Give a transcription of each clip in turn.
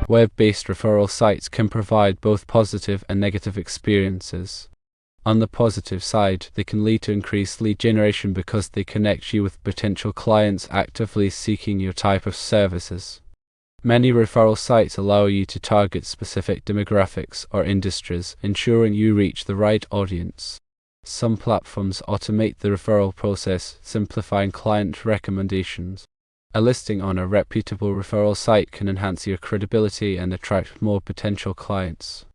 Web-based referral sites can provide both positive and negative experiences. On the positive side, they can lead to increased lead generation because they connect you with potential clients actively seeking your type of services. Many referral sites allow you to target specific demographics or industries, ensuring you reach the right audience. Some platforms automate the referral process, simplifying client recommendations. A listing on a reputable referral site can enhance your credibility and attract more potential clients.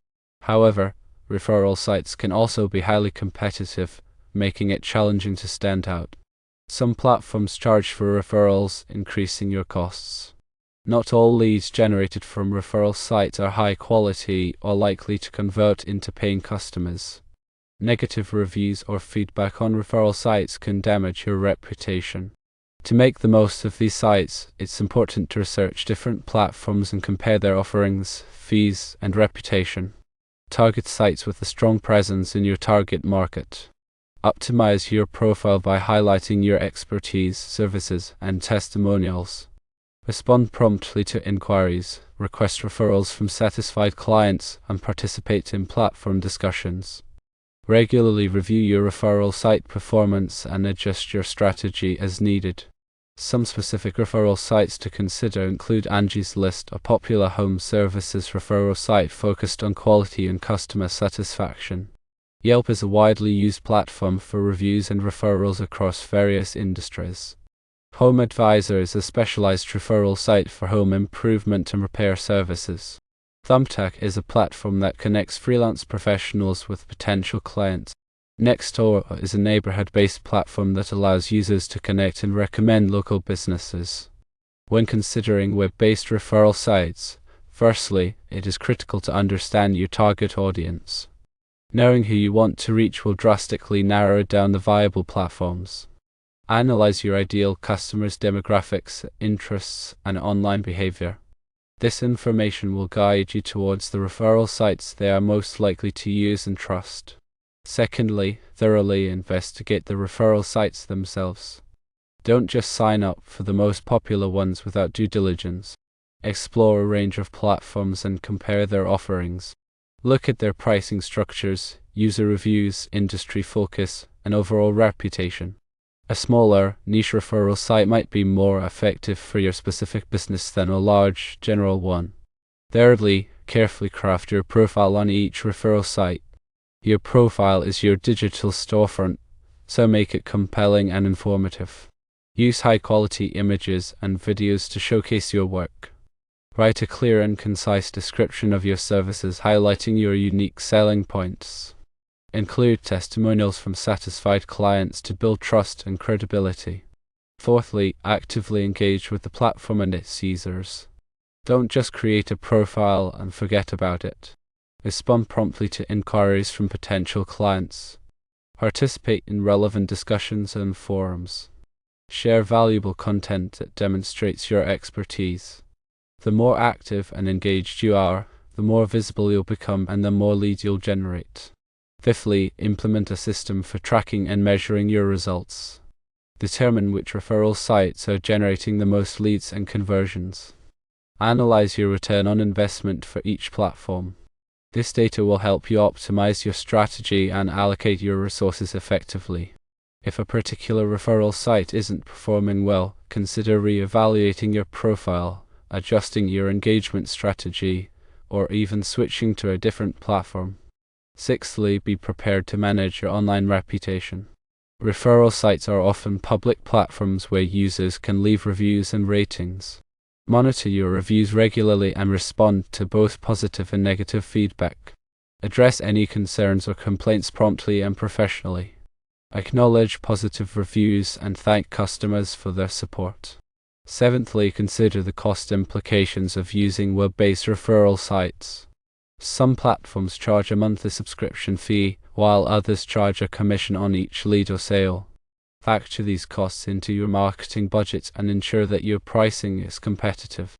However, referral sites can also be highly competitive, making it challenging to stand out. Some platforms charge for referrals, increasing your costs. Not all leads generated from referral sites are high quality or likely to convert into paying customers. Negative reviews or feedback on referral sites can damage your reputation. To make the most of these sites, it's important to research different platforms and compare their offerings, fees, and reputation. Target sites with a strong presence in your target market. Optimize your profile by highlighting your expertise, services, and testimonials. Respond promptly to inquiries, request referrals from satisfied clients, and participate in platform discussions. Regularly review your referral site performance and adjust your strategy as needed. Some specific referral sites to consider include Angie's List, a popular home services referral site focused on quality and customer satisfaction. Yelp is a widely used platform for reviews and referrals across various industries. Home Advisor is a specialized referral site for home improvement and repair services. Thumbtack is a platform that connects freelance professionals with potential clients. Nextdoor is a neighborhood-based platform that allows users to connect and recommend local businesses. When considering web-based referral sites, firstly, it is critical to understand your target audience. Knowing who you want to reach will drastically narrow down the viable platforms. Analyze your ideal customers' demographics, interests, and online behavior. This information will guide you towards the referral sites they are most likely to use and trust. Secondly, thoroughly investigate the referral sites themselves. Don't just sign up for the most popular ones without due diligence. Explore a range of platforms and compare their offerings. Look at their pricing structures, user reviews, industry focus, and overall reputation. A smaller, niche referral site might be more effective for your specific business than a large, general one. Thirdly, carefully craft your profile on each referral site. Your profile is your digital storefront, so make it compelling and informative. Use high-quality images and videos to showcase your work. Write a clear and concise description of your services, highlighting your unique selling points. Include testimonials from satisfied clients to build trust and credibility. Fourthly, actively engage with the platform and its users. Don't just create a profile and forget about it. Respond promptly to inquiries from potential clients. Participate in relevant discussions and forums. Share valuable content that demonstrates your expertise. The more active and engaged you are, the more visible you'll become and the more leads you'll generate. Fifthly, implement a system for tracking and measuring your results. Determine which referral sites are generating the most leads and conversions. Analyze your return on investment for each platform. This data will help you optimize your strategy and allocate your resources effectively. If a particular referral site isn't performing well, consider re-evaluating your profile, adjusting your engagement strategy, or even switching to a different platform. Sixthly, be prepared to manage your online reputation. Referral sites are often public platforms where users can leave reviews and ratings. Monitor your reviews regularly and respond to both positive and negative feedback. Address any concerns or complaints promptly and professionally. Acknowledge positive reviews and thank customers for their support. Seventhly, consider the cost implications of using web-based referral sites. Some platforms charge a monthly subscription fee, while others charge a commission on each lead or sale. Factor these costs into your marketing budget and ensure that your pricing is competitive.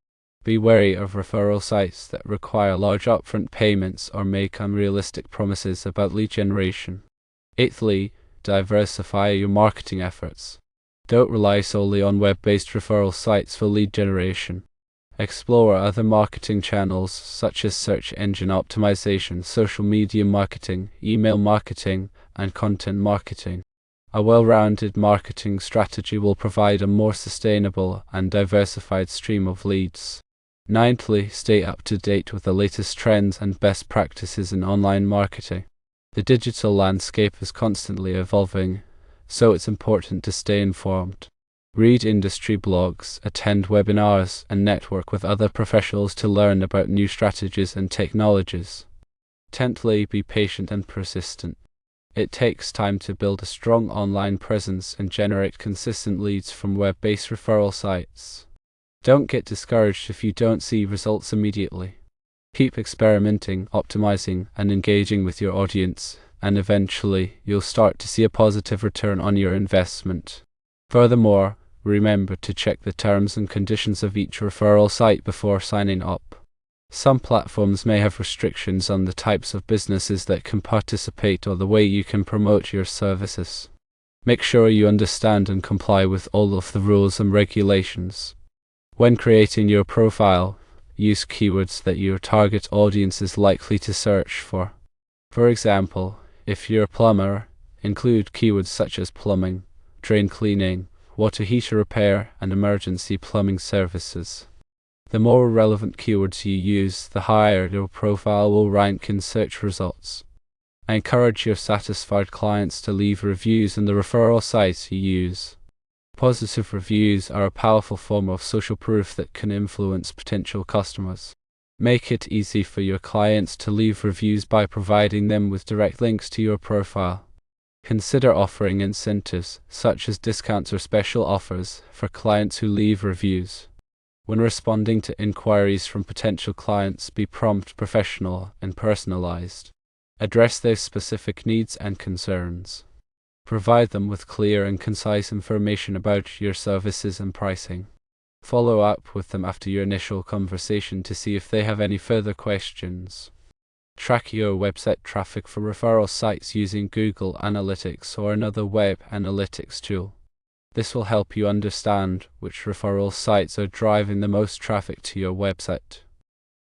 Be wary of referral sites that require large upfront payments or make unrealistic promises about lead generation. Eighthly, diversify your marketing efforts. Don't rely solely on web-based referral sites for lead generation. Explore other marketing channels such as search engine optimization, social media marketing, email marketing, and content marketing. A well-rounded marketing strategy will provide a more sustainable and diversified stream of leads. Ninthly, stay up to date with the latest trends and best practices in online marketing. The digital landscape is constantly evolving, so it's important to stay informed. Read industry blogs, attend webinars, and network with other professionals to learn about new strategies and technologies. Tenthly, be patient and persistent. It takes time to build a strong online presence and generate consistent leads from web-based referral sites. Don't get discouraged if you don't see results immediately. Keep experimenting, optimizing, and engaging with your audience, and eventually you'll start to see a positive return on your investment. Furthermore, remember to check the terms and conditions of each referral site before signing up. Some platforms may have restrictions on the types of businesses that can participate or the way you can promote your services. Make sure you understand and comply with all of the rules and regulations. When creating your profile, use keywords that your target audience is likely to search for. For example, if you're a plumber, include keywords such as plumbing, drain cleaning, water heater repair, and emergency plumbing services. The more relevant keywords you use, the higher your profile will rank in search results. Encourage your satisfied clients to leave reviews in the referral sites you use. Positive reviews are a powerful form of social proof that can influence potential customers. Make it easy for your clients to leave reviews by providing them with direct links to your profile. Consider offering incentives, such as discounts or special offers, for clients who leave reviews. When responding to inquiries from potential clients, be prompt, professional, and personalized. Address their specific needs and concerns. Provide them with clear and concise information about your services and pricing. Follow up with them after your initial conversation to see if they have any further questions. Track your website traffic for referral sites using Google Analytics or another web analytics tool. This will help you understand which referral sites are driving the most traffic to your website.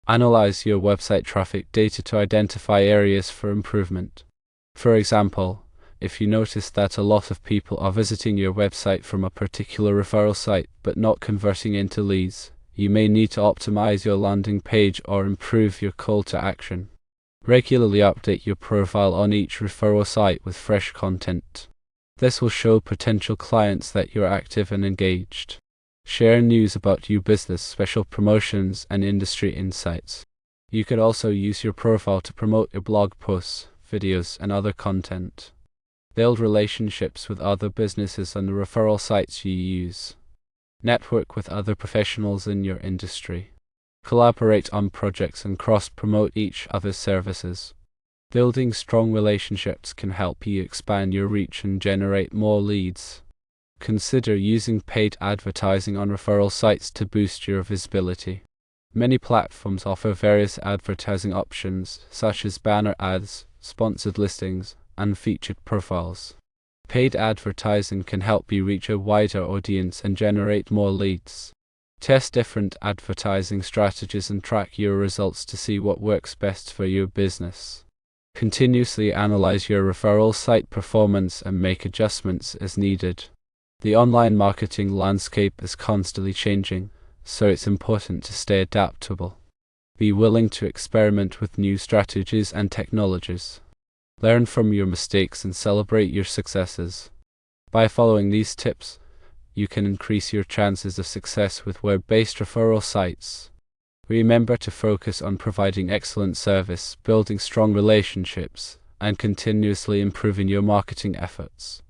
Analyze your website traffic data to identify areas for improvement. For example, if you notice that a lot of people are visiting your website from a particular referral site but not converting into leads, you may need to optimize your landing page or improve your call to action. Regularly update your profile on each referral site with fresh content. This will show potential clients that you're active and engaged. Share news about your business, special promotions, and industry insights. You could also use your profile to promote your blog posts, videos, and other content. Build relationships with other businesses on the referral sites you use. Network with other professionals in your industry. Collaborate on projects and cross-promote each other's services. Building strong relationships can help you expand your reach and generate more leads. Consider using paid advertising on referral sites to boost your visibility. Many platforms offer various advertising options, such as banner ads, sponsored listings, and featured profiles. Paid advertising can help you reach a wider audience and generate more leads. Test different advertising strategies and track your results to see what works best for your business. Continuously analyze your referral site performance and make adjustments as needed. The online marketing landscape is constantly changing, so it's important to stay adaptable. Be willing to experiment with new strategies and technologies. Learn from your mistakes and celebrate your successes. By following these tips, you can increase your chances of success with web-based referral sites. Remember to focus on providing excellent service, building strong relationships, and continuously improving your marketing efforts.